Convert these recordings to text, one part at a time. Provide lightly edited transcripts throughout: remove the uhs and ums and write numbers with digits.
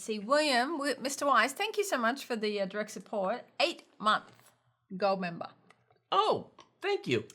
see, William, Mr. Wise, thank you so much for the direct support. 8-month gold member. Oh, thank you.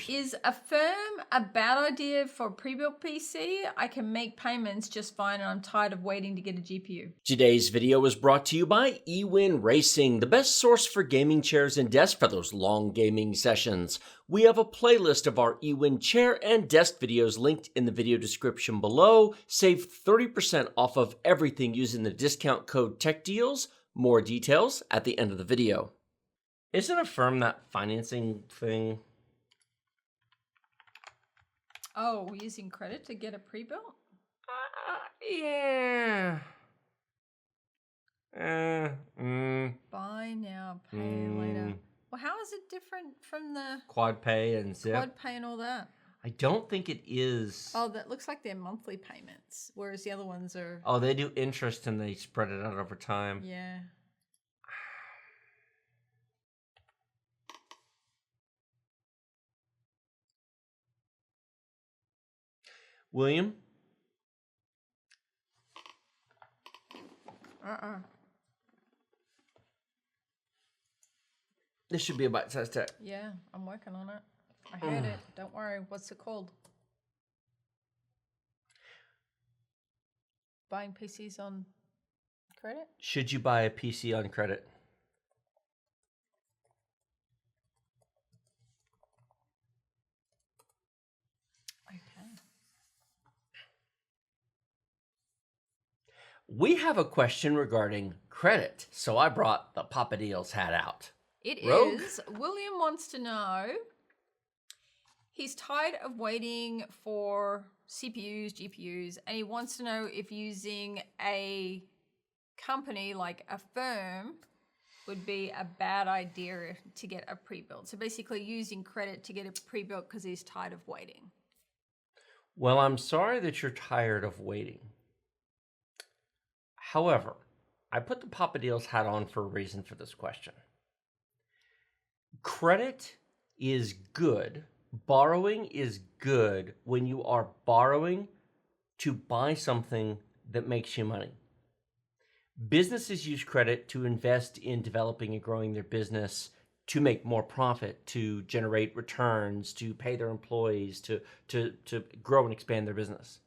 Is a firm a bad idea for a pre-built PC? I can make payments just fine and I'm tired of waiting to get a GPU. Today's video was brought to you by eWin Racing, the best source for gaming chairs and desks for those long gaming sessions. We have a playlist of our eWin chair and desk videos linked in the video description below. Save 30% off of everything using the discount code TECHDEALS. More details at the end of the video. Isn't Affirm that financing thing? Oh, we're using credit to get a pre-built? Yeah. Buy now, pay later. Well, how is it different from the Quad pay and zip? quad pay and all that? I don't think it is. Oh, that looks like they're monthly payments, whereas the other ones are... Oh, they do interest and they spread it out over time. Yeah. William? This should be a Byte Size Tech. Yeah, I'm working on it. I heard it. Don't worry. What's it called? Buying PCs on credit? Should you buy a PC on credit? Okay. We have a question regarding credit, so I brought the Papa Deals hat out. It Rogue? is. William wants to know, he's tired of waiting for CPUs, GPUs, and he wants to know if using a company like a firm would be a bad idea to get a pre-built. So basically using credit to get a pre-built because he's tired of waiting. Well, I'm sorry that you're tired of waiting. However, I put the Papa Deals hat on for a reason for this question. Credit is good. Borrowing is good when you are borrowing to buy something that makes you money. Businesses use credit to invest in developing and growing their business, to make more profit, to generate returns, to pay their employees, to grow and expand their business.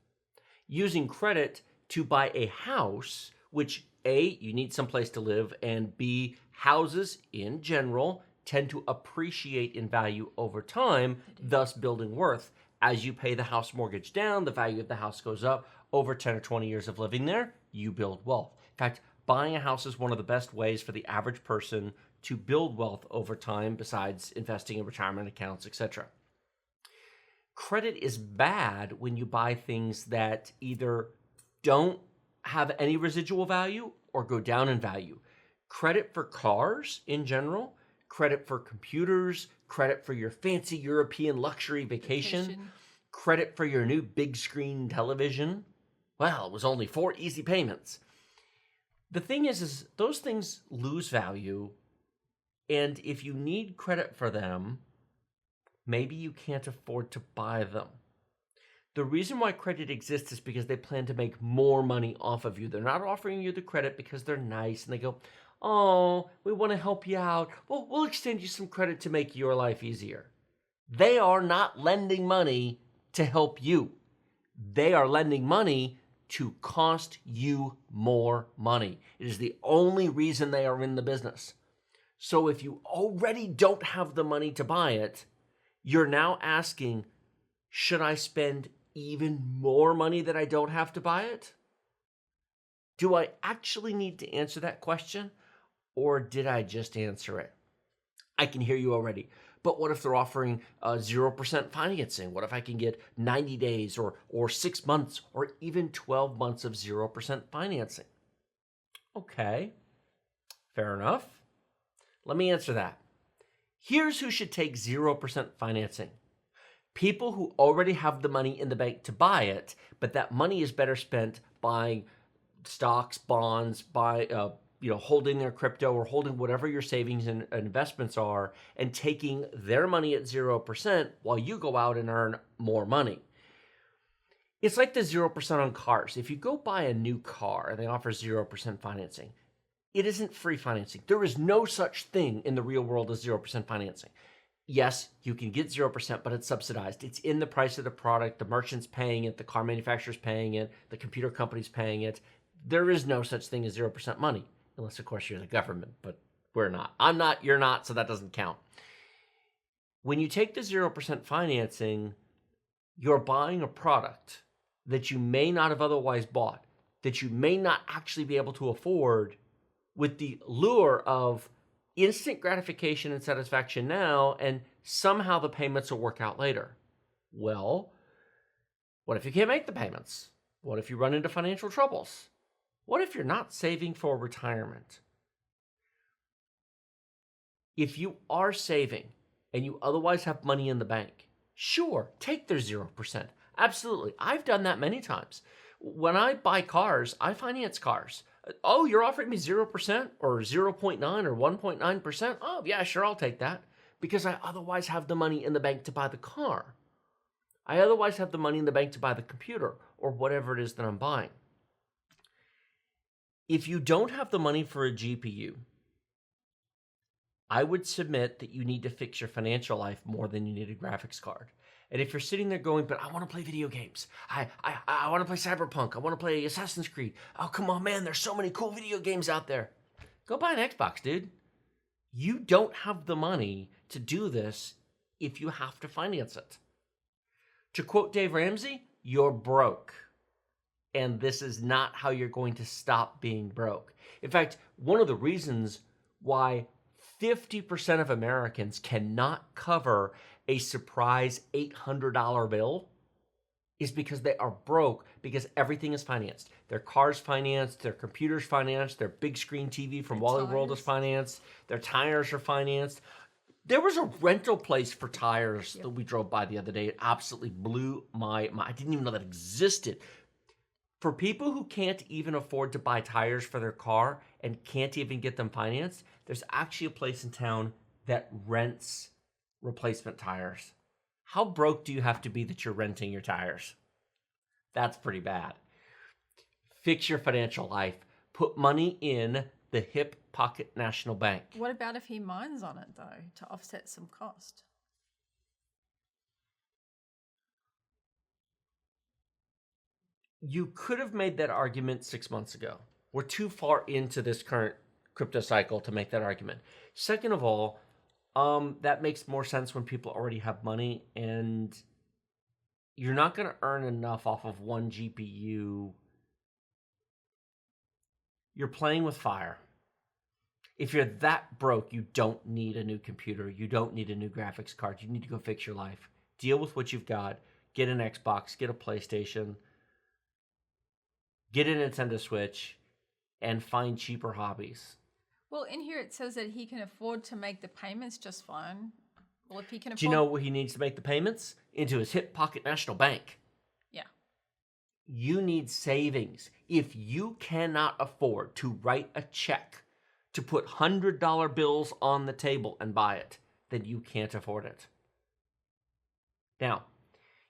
Using credit to buy a house, which A, you need someplace to live, and B, houses in general tend to appreciate in value over time, thus building worth. As you pay the house mortgage down, the value of the house goes up. Over 10 or 20 years of living there, you build wealth. In fact, buying a house is one of the best ways for the average person to build wealth over time, besides investing in retirement accounts, etc. Credit is bad when you buy things that either don't have any residual value or go down in value. Credit for cars in general, credit for computers, credit for your fancy European luxury vacation, credit for your new big screen television. Well, it was only 4 easy payments. The thing is those things lose value, and if you need credit for them, maybe you can't afford to buy them. The reason why credit exists is because they plan to make more money off of you. They're not offering you the credit because they're nice and they go, oh, we want to help you out. Well, we'll extend you some credit to make your life easier. They are not lending money to help you. They are lending money to cost you more money. It is the only reason they are in the business. So if you already don't have the money to buy it, you're now asking, should I spend even more money that I don't have to buy it? Do I actually need to answer that question, or did I just answer it? I can hear you already. But what if they're offering 0% financing? What if I can get 90 days or 6 months or even 12 months of 0% financing? Okay, fair enough. Let me answer that. Here's who should take 0% financing. People who already have the money in the bank to buy it, but that money is better spent buying stocks, bonds, holding their crypto or holding whatever your savings and investments are, and taking their money at 0% while you go out and earn more money. It's like the 0% on cars. If you go buy a new car and they offer 0% financing, it isn't free financing. There is no such thing in the real world as 0% financing. Yes, you can get 0%, but it's subsidized. It's in the price of the product. The merchant's paying it. The car manufacturer's paying it. The computer company's paying it. There is no such thing as 0% money, unless, of course, you're the government, but we're not. I'm not, you're not, so that doesn't count. When you take the 0% financing, you're buying a product that you may not have otherwise bought, that you may not actually be able to afford, with the lure of instant gratification and satisfaction now, and somehow the payments will work out later. Well, what if you can't make the payments? What if you run into financial troubles? What if you're not saving for retirement? If you are saving and you otherwise have money in the bank, sure, take their 0%. Absolutely. I've done that many times. When I buy cars, I finance cars. Oh, you're offering me 0% or 0.9 or 1.9%? Oh, yeah, sure, I'll take that. Because I otherwise have the money in the bank to buy the car. I otherwise have the money in the bank to buy the computer or whatever it is that I'm buying. If you don't have the money for a GPU, I would submit that you need to fix your financial life more than you need a graphics card. And if you're sitting there going, but I want to play video games. I want to play Cyberpunk. I want to play Assassin's Creed. Oh, come on, man. There's so many cool video games out there. Go buy an Xbox, dude. You don't have the money to do this if you have to finance it. To quote Dave Ramsey, you're broke. And this is not how you're going to stop being broke. In fact, one of the reasons why 50% of Americans cannot cover a surprise $800 bill is because they are broke, because everything is financed. Their car's financed, their computer's financed, their big screen TV from Wally World is financed, their tires are financed. There was a rental place for tires that we drove by the other day. It absolutely blew my mind. I didn't even know that existed. For people who can't even afford to buy tires for their car and can't even get them financed, there's actually a place in town that rents replacement tires. How broke do you have to be that you're renting your tires? That's pretty bad. Fix your financial life. Put money in the hip pocket National Bank. What about if he mines on it, though, to offset some cost? You could have made that argument 6 months ago. We're too far into this current crypto cycle to make that argument. Second of all, that makes more sense when people already have money, and you're not going to earn enough off of one GPU. You're playing with fire. If you're that broke, you don't need a new computer. You don't need a new graphics card. You need to go fix your life. Deal with what you've got. Get an Xbox. Get a PlayStation. Get a Nintendo Switch. And find cheaper hobbies. Well, in here it says that he can afford to make the payments just fine. Well, if he can afford... Do you know where he needs to make the payments? Into his hip pocket National Bank. Yeah. You need savings. If you cannot afford to write a check to put $100 bills on the table and buy it, then you can't afford it. Now,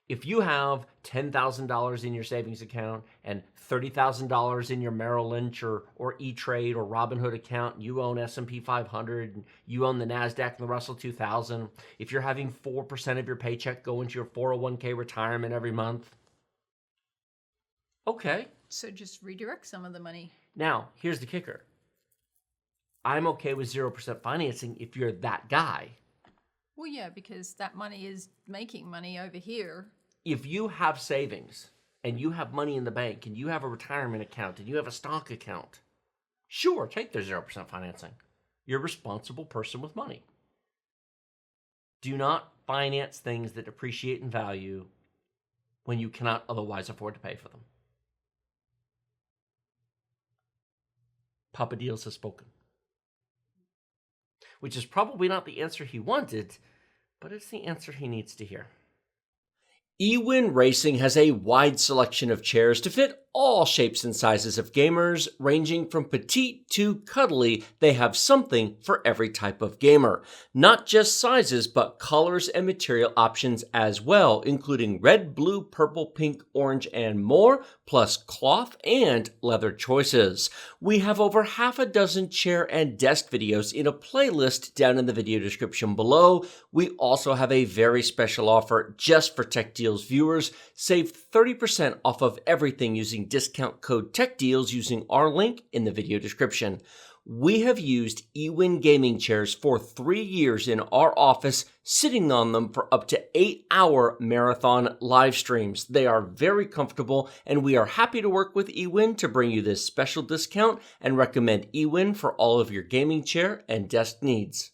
if you have $10,000 in your savings account and $30,000 in your Merrill Lynch or E-Trade or Robinhood account, and you own S&P 500, and you own the NASDAQ and the Russell 2000, if you're having 4% of your paycheck go into your 401k retirement every month, okay. So just redirect some of the money. Now, here's the kicker. I'm okay with 0% financing if you're that guy. Well, yeah, because that money is making money over here. If you have savings and you have money in the bank and you have a retirement account and you have a stock account, sure, take their 0% financing. You're a responsible person with money. Do not finance things that depreciate in value when you cannot otherwise afford to pay for them. Papa Deals has spoken. Which is probably not the answer he wanted, but it's the answer he needs to hear. eWin Racing has a wide selection of chairs to fit all shapes and sizes of gamers, ranging from petite to cuddly. They have something for every type of gamer. Not just sizes, but colors and material options as well, including red, blue, purple, pink, orange, and more, plus cloth and leather choices. We have over half a dozen chair and desk videos in a playlist down in the video description below. We also have a very special offer just for Tech Deals viewers. Save 30% off of everything using discount code TechDeals using our link in the video description. We have used eWin gaming chairs for 3 years in our office, sitting on them for up to 8-hour marathon live streams. They are very comfortable, and we are happy to work with eWin to bring you this special discount and recommend eWin for all of your gaming chair and desk needs.